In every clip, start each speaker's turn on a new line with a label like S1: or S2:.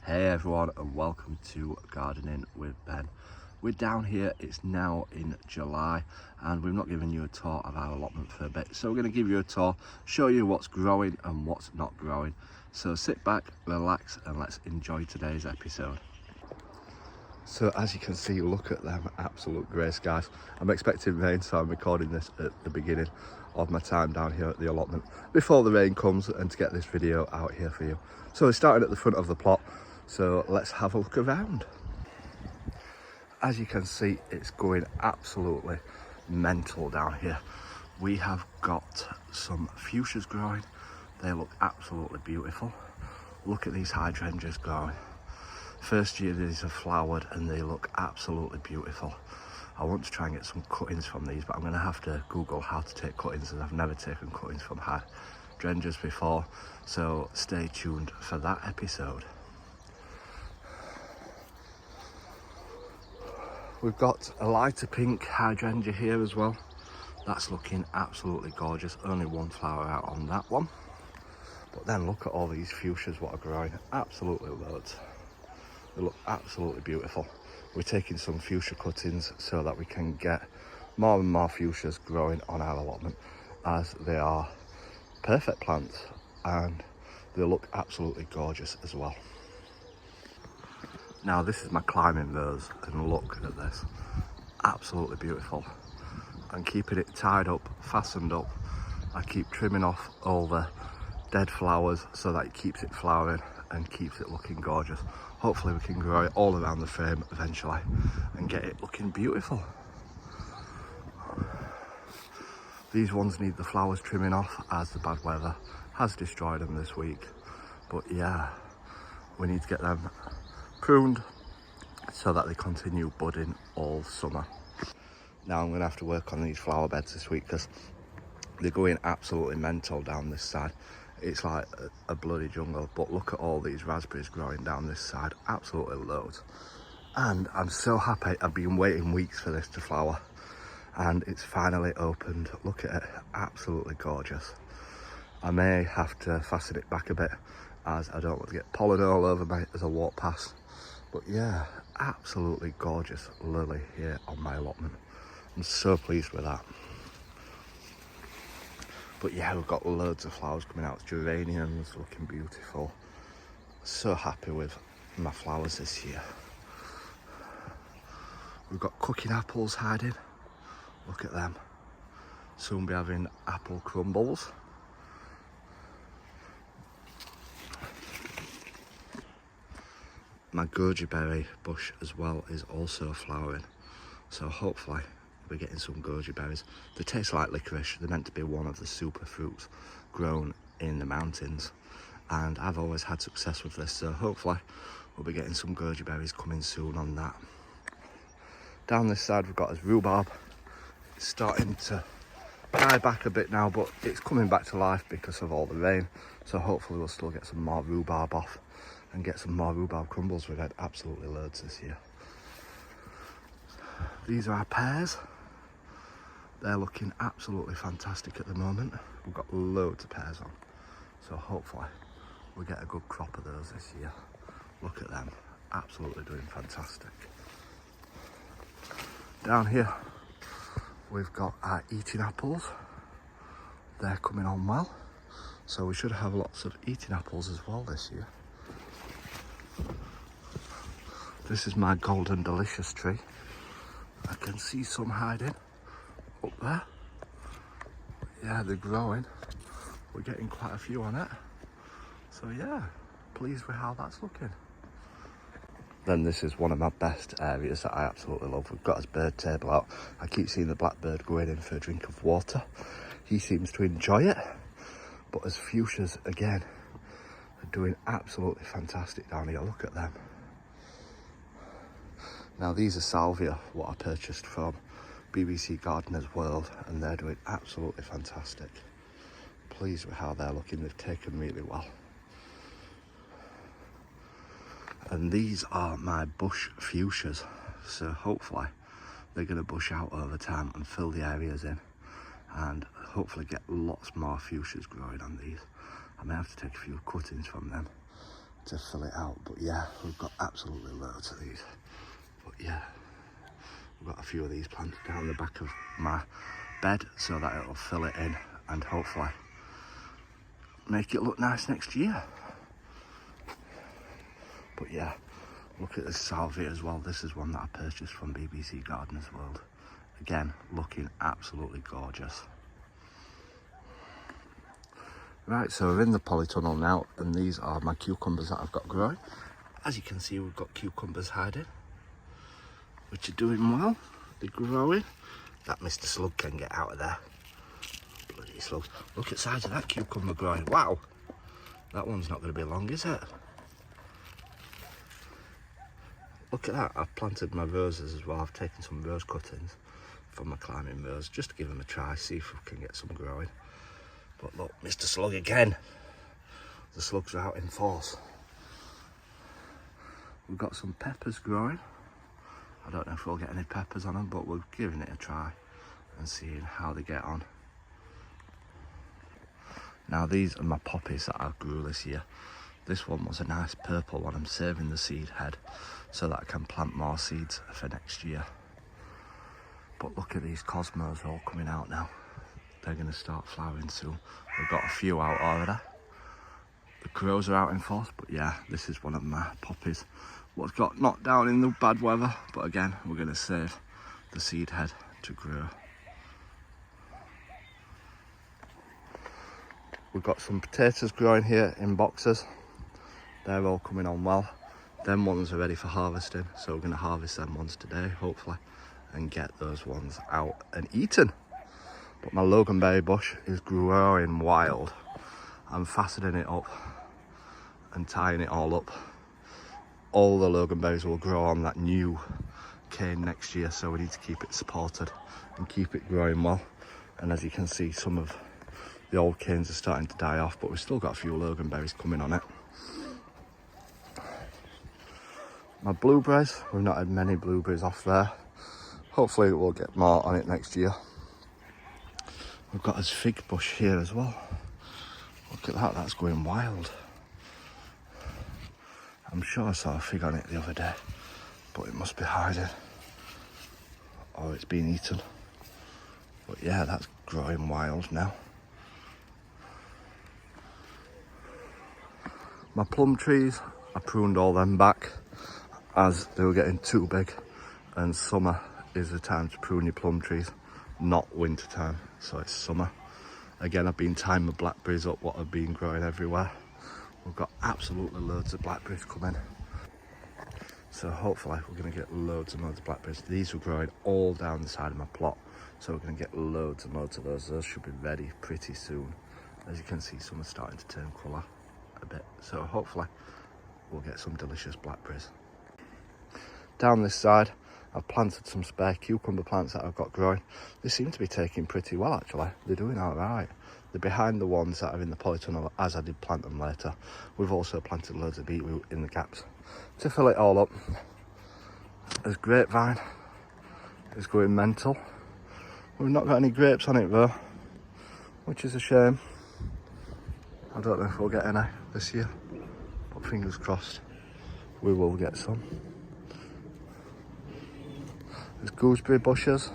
S1: Hey everyone, and welcome to Gardening with Ben. We're down here, it's now in July, and we've not given you a tour of our allotment for a bit, so we're going to give you a tour, show you what's growing and what's not growing. So sit back, relax, and let's enjoy today's episode. So as you can see, look at them absolute grey skies. I'm expecting rain, so I'm recording this at the beginning of my time down here at the allotment before the rain comes, and to get this video out here for you. So we're starting at the front of the plot, so let's have a look around. As you can see, it's going absolutely mental down here. We have got some fuchsias growing. They look absolutely beautiful. Look at these hydrangeas growing. First year these have flowered and they look absolutely beautiful. I want to try and get some cuttings from these, but I'm going to have to Google how to take cuttings, as I've never taken cuttings from hydrangeas before, so stay tuned for that episode. We've got a lighter pink hydrangea here as well. That's looking absolutely gorgeous. Only one flower out on that one. But then look at all these fuchsias what are growing. Absolutely loads. They look absolutely beautiful. We're taking some fuchsia cuttings so that we can get more and more fuchsias growing on our allotment, as they are perfect plants and they look absolutely gorgeous as well. Now this is my climbing rose, and look at this, absolutely beautiful. I'm keeping it tied up, fastened up. I keep trimming off all the dead flowers so that it keeps it flowering and keeps it looking gorgeous. Hopefully we can grow it all around the frame eventually and get it looking beautiful. These ones need the flowers trimming off, as the bad weather has destroyed them this week. But yeah, we need to get them pruned so that they continue budding all summer. Now I'm going to have to work on these flower beds this week because they're going absolutely mental down this side. It's like a bloody jungle, but look at all these raspberries growing down this side, absolutely loads. And I'm so happy. I've been waiting weeks for this to flower and it's finally opened. Look at it, absolutely gorgeous. I may have to fasten it back a bit as I don't want to get pollen all over me as I walk past. But yeah, absolutely gorgeous lily here on my allotment. I'm so pleased with that. But yeah, we've got loads of flowers coming out. Geraniums looking beautiful. So happy with my flowers this year. We've got cooking apples hiding. Look at them. Soon be having apple crumbles. My goji berry bush as well is also flowering, so hopefully we're getting some goji berries. They taste like licorice. They're meant to be one of the super fruits grown in the mountains, and I've always had success with this, so hopefully we'll be getting some goji berries coming soon on that. Down this side we've got this rhubarb. It's starting to die back a bit now, but it's coming back to life because of all the rain, so hopefully we'll still get some more rhubarb off and get some more rhubarb crumbles. We've had absolutely loads this year. These are our pears. They're looking absolutely fantastic at the moment. We've got loads of pears on, so hopefully we'll get a good crop of those this year. Look at them, absolutely doing fantastic. Down here we've got our eating apples. They're coming on well, so we should have lots of eating apples as well this year. This is my golden delicious tree. I can see some hiding up there. Yeah, they're growing. We're getting quite a few on it. So yeah, pleased with how that's looking. Then this is one of my best areas that I absolutely love. We've got his bird table out. I keep seeing the blackbird going in for a drink of water. He seems to enjoy it. But as fuchsias again are doing absolutely fantastic down here. Look at them. Now these are salvia, what I purchased from BBC Gardener's World, and they're doing absolutely fantastic. Pleased with how they're looking. They've taken really well. And these are my bush fuchsias, so hopefully they're going to bush out over time and fill the areas in, and hopefully get lots more fuchsias growing on these. I may have to take a few cuttings from them to fill it out. But yeah, we've got absolutely loads of these. But yeah, we've got a few of these planted down the back of my bed so that it'll fill it in and hopefully make it look nice next year. But yeah, look at this salvia as well. This is one that I purchased from BBC Gardeners World. Again, looking absolutely gorgeous. Right, so we're in the polytunnel now, and these are my cucumbers that I've got growing. As you can see, we've got cucumbers hiding, which are doing well. They're growing. That Mr. Slug can get out of there. Bloody slugs. Look at the size of that cucumber growing. Wow. That one's not going to be long, is it? Look at that. I've planted my roses as well. I've taken some rose cuttings from my climbing rose just to give them a try, see if we can get some growing. But look, Mr. Slug again. The slugs are out in force. We've got some peppers growing. I don't know if we'll get any peppers on them, but we're giving it a try and seeing how they get on. Now these are my poppies that I grew this year. This one was a nice purple one. I'm saving the seed head so that I can plant more seeds for next year. But look at these cosmos all coming out now. They're going to start flowering soon. We've got a few out already. The crows are out in force, but yeah, this is one of my poppies. What's got knocked down in the bad weather, but again, we're going to save the seed head to grow. We've got some potatoes growing here in boxes. They're all coming on well. Them ones are ready for harvesting, so we're going to harvest them ones today, hopefully, and get those ones out and eaten. But my loganberry bush is growing wild. I'm fastening it up and tying it all up. All the loganberries will grow on that new cane next year, so we need to keep it supported and keep it growing well. And as you can see, some of the old canes are starting to die off, but we've still got a few loganberries coming on it. My blueberries, we've not had many blueberries off there. Hopefully we'll get more on it next year. We've got this fig bush here as well. Look at that, that's going wild. I'm sure I saw a fig on it the other day, but it must be hiding. Or it's been eaten. But yeah, that's growing wild now. My plum trees, I pruned all them back as they were getting too big, and summer is the time to prune your plum trees, not winter time, so it's summer. Again, I've been tying my blackberries up, what have been growing everywhere. We've got absolutely loads of blackberries coming, so hopefully we're going to get loads and loads of blackberries. These were growing all down the side of my plot, so we're going to get loads and loads of those. Those should be ready pretty soon. As you can see, some are starting to turn colour a bit, so hopefully we'll get some delicious blackberries. Down this side, I've planted some spare cucumber plants that I've got growing. They seem to be taking pretty well, actually. They're doing all right. They're behind the ones that are in the polytunnel, as I did plant them later. We've also planted loads of beetroot in the gaps to fill it all up. This grapevine is going mental. We've not got any grapes on it though, which is a shame. I don't know if we'll get any this year, but fingers crossed we will get some. There's gooseberry bushes.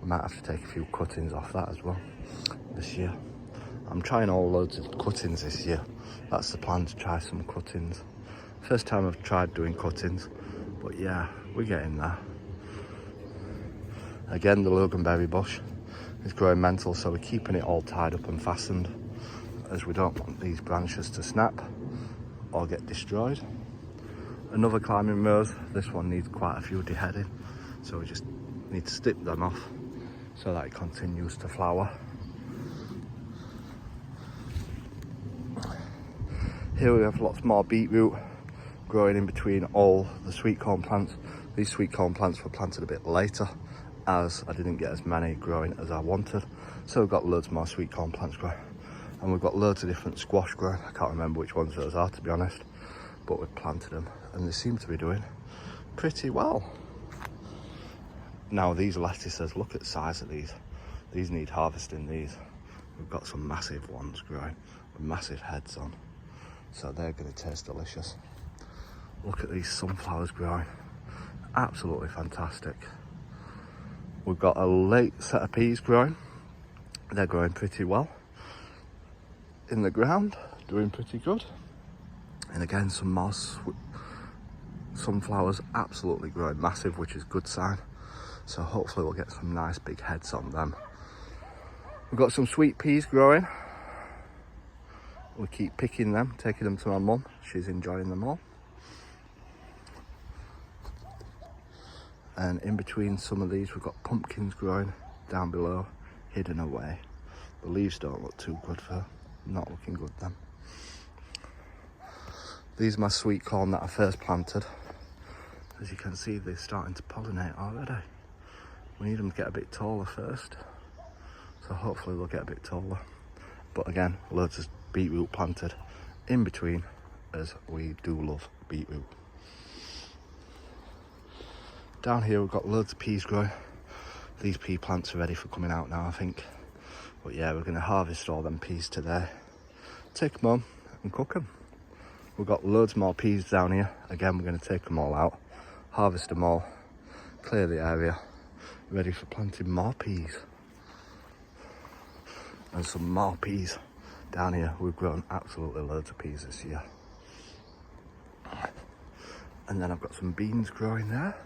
S1: We might have to take a few cuttings off that as well this year. I'm trying all loads of cuttings this year. That's the plan, to try some cuttings. First time I've tried doing cuttings, but yeah, we're getting there. Again, the loganberry bush is growing mental, so we're keeping it all tied up and fastened, as we don't want these branches to snap or get destroyed. Another climbing rose. This one needs quite a few deheading, so we just need to snip them off so that it continues to flower. Here we have lots more beetroot growing in between all the sweet corn plants. These sweet corn plants were planted a bit later, as I didn't get as many growing as I wanted, so we've got loads more sweet corn plants growing, and we've got loads of different squash growing. I can't remember which ones those are, to be honest, but we've planted them and they seem to be doing pretty well. Now these lettuces, look at the size of these. These need harvesting. These, we've got some massive ones growing with massive heads on, so they're going to taste delicious. Look at these sunflowers growing, absolutely fantastic. We've got a late set of peas growing. They're growing pretty well in the ground, doing pretty good. And again, some moss sunflowers absolutely growing massive, which is a good sign. So hopefully we'll get some nice big heads on them. We've got some sweet peas growing. We keep picking them, taking them to my mum. She's enjoying them all. And in between some of these, we've got pumpkins growing down below, hidden away. The leaves don't look too good for, not looking good then. These are my sweet corn that I first planted. As you can see, they're starting to pollinate already. We need them to get a bit taller first. So hopefully they'll get a bit taller. But again, loads of beetroot planted in between, as we do love beetroot. Down here we've got loads of peas growing. These pea plants are ready for coming out now, I think. But yeah, we're going to harvest all them peas today. Take them home and cook them. We've got loads more peas down here. Again, we're going to take them all out, harvest them all, clear the area, ready for planting more peas. And some more peas down here. We've grown absolutely loads of peas this year. And then I've got some beans growing there.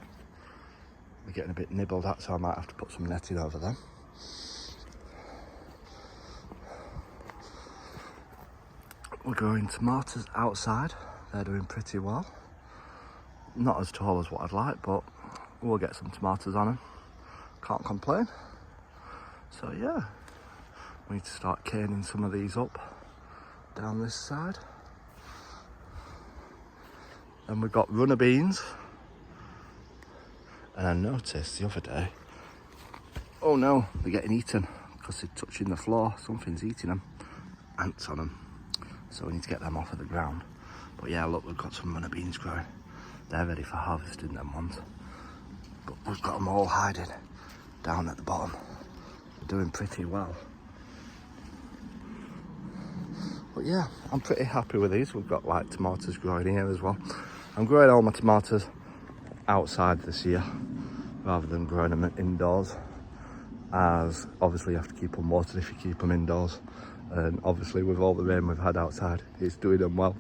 S1: They're getting a bit nibbled at, so I might have to put some netting over them. We're growing tomatoes outside. They're doing pretty well. Not as tall as what I'd like, but we'll get some tomatoes on them. Can't complain. So yeah, we need to start caning some of these up down this side. And we've got runner beans. And I noticed the other day, oh no, they're getting eaten because they're touching the floor. Something's eating them. Ants on them. So we need to get them off of the ground. But yeah, look, we've got some runner beans growing. They're ready for harvesting, them ones. But we've got them all hiding down at the bottom. They're doing pretty well. But yeah, I'm pretty happy with these. We've got like tomatoes growing here as well. I'm growing all my tomatoes outside this year rather than growing them indoors, as obviously you have to keep them watered if you keep them indoors, and obviously with all the rain we've had outside, it's doing them well.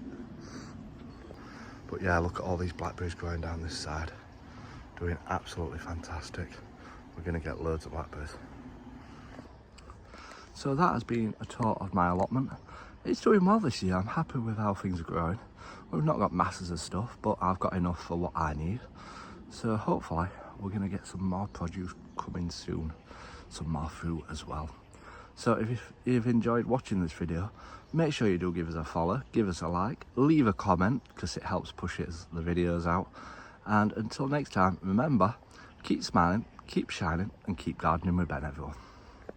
S1: But yeah, look at all these blackberries growing down this side, doing absolutely fantastic. We're going to get loads of blackberries. So that has been a tour of my allotment. It's doing well this year. I'm happy with how things are growing. We've not got masses of stuff, but I've got enough for what I need. So hopefully we're going to get some more produce coming soon, some more fruit as well. So if you've enjoyed watching this video, make sure you do give us a follow, give us a like, leave a comment because it helps push the videos out. And until next time, remember, keep smiling, keep shining and keep gardening with Ben, everyone.